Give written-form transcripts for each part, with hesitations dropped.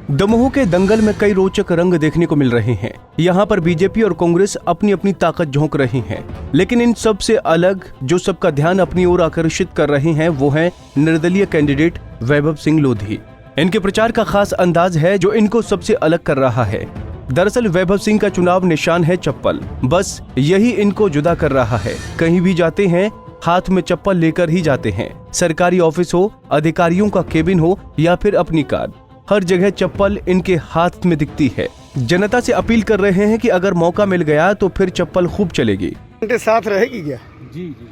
दमोह के दंगल में कई रोचक रंग देखने को मिल रहे हैं। यहाँ पर बीजेपी और कांग्रेस अपनी अपनी ताकत झोंक रही हैं, लेकिन इन सब से अलग जो सबका ध्यान अपनी ओर आकर्षित कर रहे हैं वो है निर्दलीय कैंडिडेट वैभव सिंह लोधी। इनके प्रचार का खास अंदाज है जो इनको सबसे अलग कर रहा है। दरअसल वैभव सिंह का चुनाव निशान है चप्पल, बस यही इनको जुदा कर रहा है। कहीं भी जाते हैं हाथ में चप्पल लेकर ही जाते हैं। सरकारी ऑफिस हो, अधिकारियों का केबिन हो या फिर अपनी कार, हर जगह चप्पल इनके हाथ में दिखती है। जनता से अपील कर रहे हैं कि अगर मौका मिल गया तो फिर चप्पल खूब चलेगी। घंटे साथ रहेगी क्या? जी जी,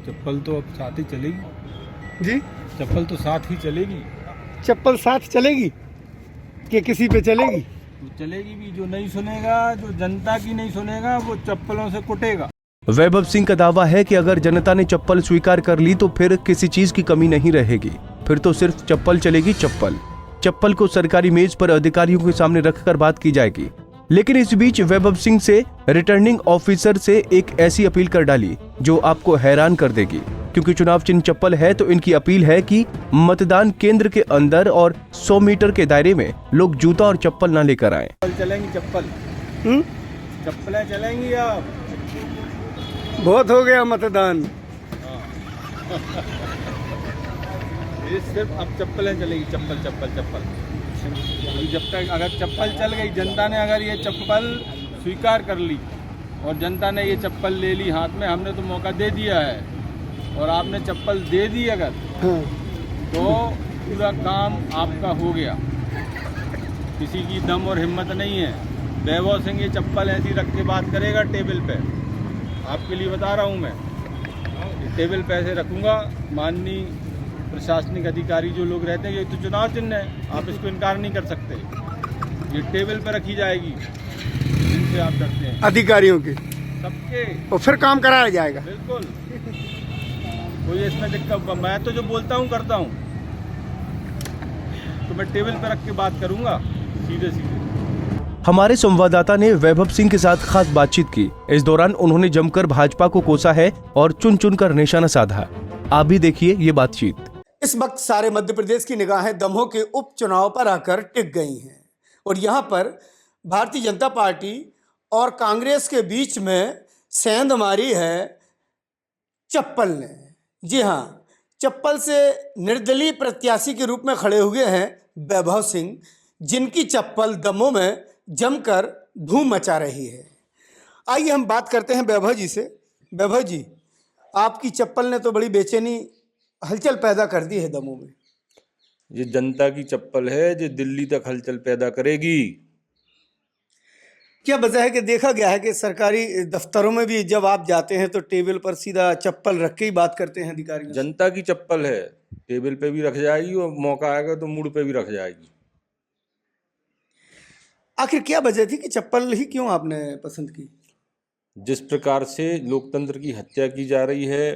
चप्पल तो अब साथ ही चलेगी जी, चप्पल तो साथ ही चलेगी। चप्पल साथ चलेगी कि किसी पे चलेगी? वो चलेगी भी, जो नहीं सुनेगा, जो जनता की नहीं सुनेगा वो चप्पलों से कुटेगा। वैभव सिंह का दावा है कि अगर जनता ने चप्पल स्वीकार कर ली तो फिर किसी चीज की कमी नहीं रहेगी, फिर तो सिर्फ चप्पल चलेगी। चप्पल को सरकारी मेज पर अधिकारियों के सामने रखकर बात की जाएगी। लेकिन इस बीच वैभव सिंह से रिटर्निंग ऑफिसर से एक ऐसी अपील कर डाली जो आपको हैरान कर देगी। क्योंकि चुनाव चिन्ह चप्पल है तो इनकी अपील है कि मतदान केंद्र के अंदर और 100 मीटर के दायरे में लोग जूता और चप्पल न लेकर आएं। चलेंगी चप्पलें चलेंगी। अब बहुत हो गया मतदान। ये सिर्फ अब चप्पलें चलेगी, चप्पल चप्पल चप्पल। अभी जब तक अगर चप्पल चल गई, जनता ने अगर ये चप्पल स्वीकार कर ली और जनता ने ये चप्पल ले ली हाथ में, हमने तो मौका दे दिया है और आपने चप्पल दे दी अगर, तो पूरा काम आपका हो गया। किसी की दम और हिम्मत नहीं है। वैभव सिंह ये चप्पल ऐसी रख के बात करेगा टेबल पे, आपके लिए बता रहा हूँ मैं। ये टेबल पे ऐसे रखूँगा, माननीय प्रशासनिक अधिकारी जो लोग रहते हैं, ये तो चुनाव चिन्ह है, आप इसको इनकार नहीं कर सकते। ये टेबल पे रखी जाएगी, जिनसे आप डरते हैं, अधिकारियों के सबके, और फिर काम कराया जाएगा। बिल्कुल। कोई इसमें दिक्कत, मैं तो जो बोलता हूँ करता हूँ, तो मैं टेबल पे रख के बात करूँगा सीधे सीधे। हमारे संवाददाता ने वैभव सिंह के साथ खास बातचीत की। इस दौरान उन्होंने जमकर भाजपा को कोसा है और चुन चुन कर निशाना साधा। आप भी देखिए ये बातचीत। इस वक्त सारे मध्य प्रदेश की निगाहें दमोह के उपचुनाव पर आकर टिक गई हैं और यहाँ पर भारतीय जनता पार्टी और कांग्रेस के बीच में सेंध मारी है चप्पल ने। जी हाँ, चप्पल से निर्दलीय प्रत्याशी के रूप में खड़े हुए हैं वैभव सिंह, जिनकी चप्पल दमोह में जमकर धूम मचा रही है। आइए हम बात करते हैं वैभव जी से। वैभव जी, आपकी चप्पल ने तो बड़ी बेचैनी हलचल पैदा कर दी है दमोह में। ये जनता की चप्पल है जो दिल्ली तक हलचल पैदा करेगी। क्या वजह है कि देखा गया है कि सरकारी दफ्तरों में भी जब आप जाते हैं तो टेबल पर सीधा चप्पल रख के ही बात करते हैं अधिकारी। जनता की चप्पल है, टेबल पे भी रख जाएगी और मौका आएगा तो मुड़ पे भी रख जाएगी। आखिर क्या वजह थी कि चप्पल ही क्यों आपने पसंद की? जिस प्रकार से लोकतंत्र की हत्या की जा रही है,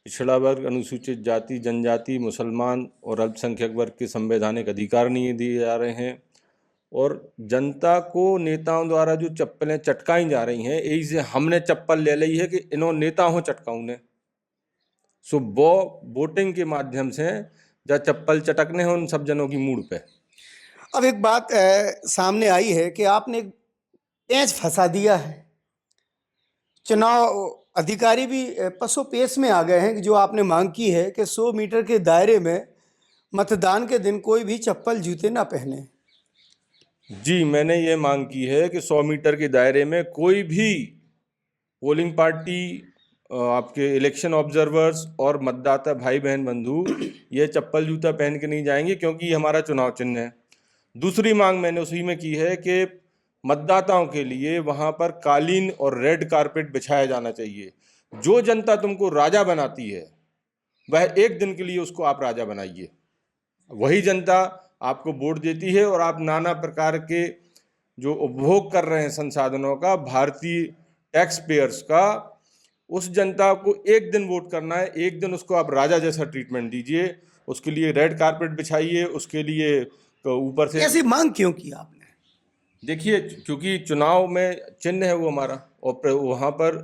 पिछड़ा वर्ग, अनुसूचित जाति, जनजाति, मुसलमान और अल्पसंख्यक वर्ग के संवैधानिक अधिकार नहीं दिए जा रहे हैं और जनता को नेताओं द्वारा जो चप्पलें चटकाई जा रही हैं, यही से हमने चप्पल ले ली है कि इन्हों नेता हो चटकाऊ ने। सो वो वोटिंग के माध्यम से जहाँ चप्पल चटकने हैं उन सब जनों की मूड पे। अब एक बात सामने आई है कि आपने एक पेंच फंसा दिया है। चुनाव अधिकारी भी पसो पेश में आ गए हैं कि जो आपने मांग की है कि 100 मीटर के दायरे में मतदान के दिन कोई भी चप्पल जूते ना पहने। जी, मैंने ये मांग की है कि 100 मीटर के दायरे में कोई भी पोलिंग पार्टी, आपके इलेक्शन ऑब्जर्वर्स और मतदाता भाई बहन बंधु ये चप्पल जूता पहन के नहीं जाएंगे, क्योंकि ये हमारा चुनाव चिन्ह है। दूसरी मांग मैंने उसी में की है कि मतदाताओं के लिए वहाँ पर कालीन और रेड कारपेट बिछाया जाना चाहिए। जो जनता तुमको राजा बनाती है वह एक दिन के लिए उसको आप राजा बनाइए। वही जनता आपको वोट देती है और आप नाना प्रकार के जो उपभोग कर रहे हैं संसाधनों का, भारतीय टैक्स पेयर्स का, उस जनता को एक दिन वोट करना है, एक दिन उसको आप राजा जैसा ट्रीटमेंट दीजिए। उसके लिए रेड कारपेट बिछाइए, उसके लिए तो ऊपर से। ऐसी मांग क्यों की आपने? देखिए, क्योंकि चुनाव में चिन्ह है वो हमारा, और वहाँ पर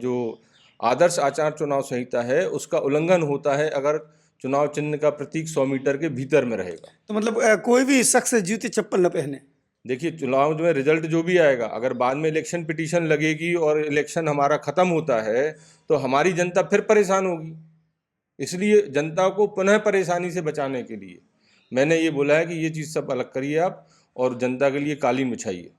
जो आदर्श आचार चुनाव संहिता है उसका उल्लंघन होता है अगर चुनाव चिन्ह का प्रतीक 100 मीटर के भीतर में रहेगा। तो मतलब कोई भी शख्स जूते चप्पल न पहने। देखिए, चुनाव में रिजल्ट जो भी आएगा, अगर बाद में इलेक्शन पिटीशन लगेगी और इलेक्शन हमारा खत्म होता है तो हमारी जनता फिर परेशान होगी। इसलिए जनता को पुनः परेशानी से बचाने के लिए मैंने ये बोला है कि ये चीज़ सब अलग करिए आप और जनता के लिए कालीन बिछाइए।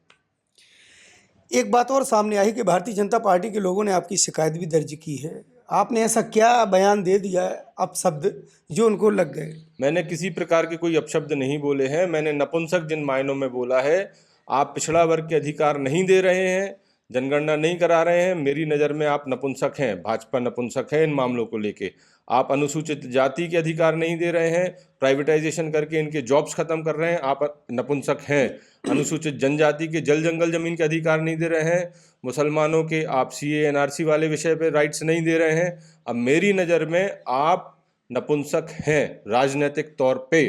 एक बात और सामने आई कि भारतीय जनता पार्टी के लोगों ने आपकी शिकायत भी दर्ज की है। आपने ऐसा क्या बयान दे दिया अपशब्द जो उनको लग गए? मैंने किसी प्रकार के कोई अपशब्द नहीं बोले हैं। मैंने नपुंसक जिन मायनों में बोला है, आप पिछड़ा वर्ग के अधिकार नहीं दे रहे हैं, जनगणना नहीं करा रहे हैं, मेरी नज़र में आप नपुंसक हैं, भाजपा नपुंसक है इन मामलों को लेके। आप अनुसूचित जाति के अधिकार नहीं दे रहे हैं, प्राइवेटाइजेशन करके इनके जॉब्स खत्म कर रहे हैं, आप नपुंसक हैं। अनुसूचित जनजाति के जल जंगल जमीन के अधिकार नहीं दे रहे हैं, मुसलमानों के आप सीए एनआरसी वाले विषय पे राइट्स नहीं दे रहे हैं। अब मेरी नज़र में आप नपुंसक हैं राजनीतिक तौर पे।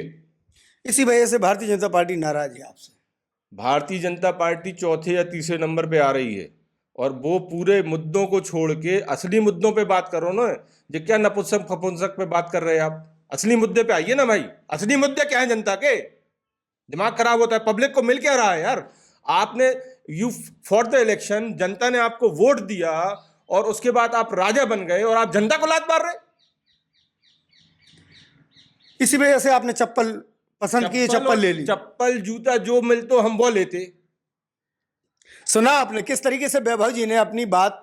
इसी वजह से भारतीय जनता पार्टी नाराज है आपसे। भारतीय जनता पार्टी चौथे या तीसरे नंबर पे आ रही है और वो पूरे मुद्दों को छोड़ के असली मुद्दों पे बात करो ना। जो क्या नपुंसक फपुंसक पे बात कर रहे हैं आप? असली मुद्दे पे आइए ना भाई। असली मुद्दे क्या है जनता के? दिमाग खराब होता है। पब्लिक को मिल क्या रहा है यार? आपने यू फॉर द इलेक्शन, जनता ने आपको वोट दिया और उसके बाद आप राजा बन गए और आप जनता को लात मार रहे। इसी वजह से आपने चप्पल पसंद की, चप्पल ले ली। चप्पल जूता जो मिलतो हम वो लेते। सुना आपने किस तरीके से वैभव जी ने अपनी बात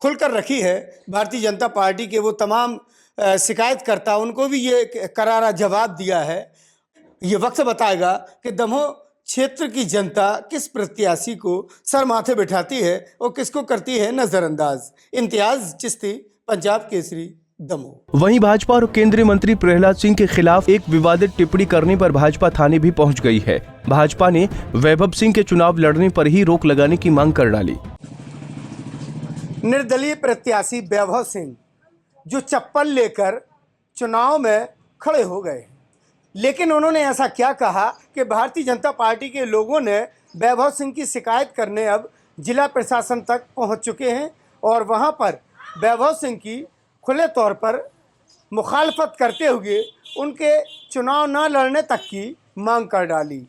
खुलकर रखी है। भारतीय जनता पार्टी के वो तमाम शिकायतकर्ता, उनको भी ये करारा जवाब दिया है। ये वक्त बताएगा कि दमोह क्षेत्र की जनता किस प्रत्याशी को सर माथे बिठाती है और किसको करती है नजरअंदाज। इम्तियाज चिश्ती, पंजाब केसरी, दमोह। वहीं भाजपा और केंद्रीय मंत्री प्रहलाद सिंह के खिलाफ एक विवादित टिप्पणी करने पर भाजपा थाने भी पहुंच गई है। भाजपा ने वैभव सिंह के चुनाव लड़ने पर ही रोक लगाने की मांग कर डाली। निर्दलीय प्रत्याशी वैभव सिंह जो चप्पल लेकर चुनाव में खड़े हो गए, लेकिन उन्होंने ऐसा क्या कहा कि भारतीय जनता पार्टी के लोगों ने वैभव सिंह की शिकायत करने अब जिला प्रशासन तक पहुंच चुके हैं और वहां पर वैभव सिंह की खुले तौर पर मुखालफत करते हुए उनके चुनाव न लड़ने तक की मांग कर डाली।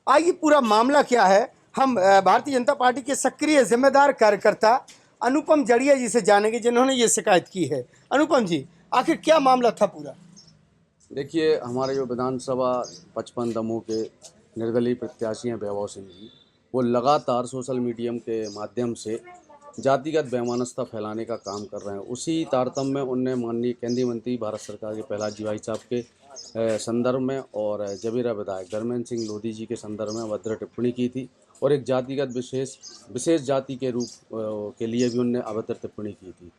आइए पूरा मामला क्या है, हम भारतीय जनता पार्टी के सक्रिय जिम्मेदार कार्यकर्ता अनुपम जड़िया जी से जानेंगे जिन्होंने ये शिकायत की है। अनुपम जी, आखिर क्या मामला था पूरा? देखिए, हमारे जो विधानसभा 55 दमोह के निर्दलीय प्रत्याशी हैं वैभव सिंह जी, वो लगातार सोशल मीडिया के माध्यम से जातिगत वैमनस्यता फैलाने का काम कर रहे हैं। उसी तारतम्य में उनने माननीय केंद्रीय मंत्री भारत सरकार के प्रहलाद जी भाई साहब के संदर्भ में और जबीरा विधायक धर्मेंद्र सिंह लोधी जी के संदर्भ में अभद्र टिप्पणी की थी और एक जातिगत विशेष जाति के रूप के लिए भी उनने अभद्र टिप्पणी की थी।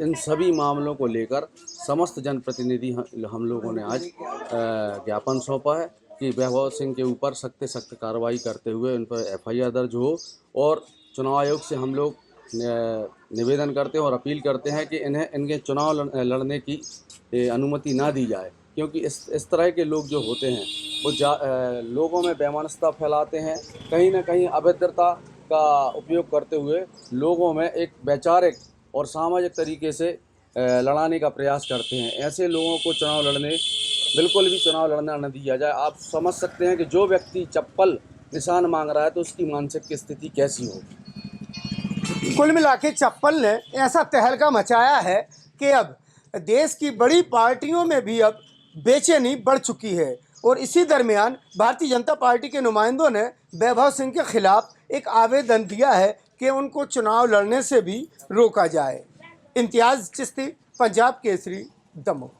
इन सभी मामलों को लेकर समस्त जनप्रतिनिधि हम लोगों ने आज ज्ञापन सौंपा है कि वैभव सिंह के ऊपर सख्त से सख्त कार्रवाई करते हुए उन पर FIR दर्ज हो और चुनाव आयोग से हम लोग निवेदन करते हैं और अपील करते हैं कि इन्हें इनके चुनाव लड़ने की अनुमति ना दी जाए, क्योंकि इस तरह के लोग जो होते हैं वो लोगों में वैमनस्यता फैलाते हैं, कहीं ना कहीं अभद्रता का उपयोग करते हुए लोगों में एक वैचारिक और सामाजिक तरीके से लड़ाने का प्रयास करते हैं। ऐसे लोगों को बिल्कुल भी चुनाव लड़ना न दिया जाए। आप समझ सकते हैं कि जो व्यक्ति चप्पल निशान मांग रहा है तो उसकी मानसिक स्थिति कैसी होगी। कुल मिला के चप्पल ने ऐसा तहलका मचाया है कि अब देश की बड़ी पार्टियों में भी अब बेचैनी बढ़ चुकी है और इसी दरमियान भारतीय जनता पार्टी के नुमाइंदों ने वैभव सिंह के खिलाफ एक आवेदन दिया है कि उनको चुनाव लड़ने से भी रोका जाए। इम्तियाज चिश्ती, पंजाब केसरी, दमोह।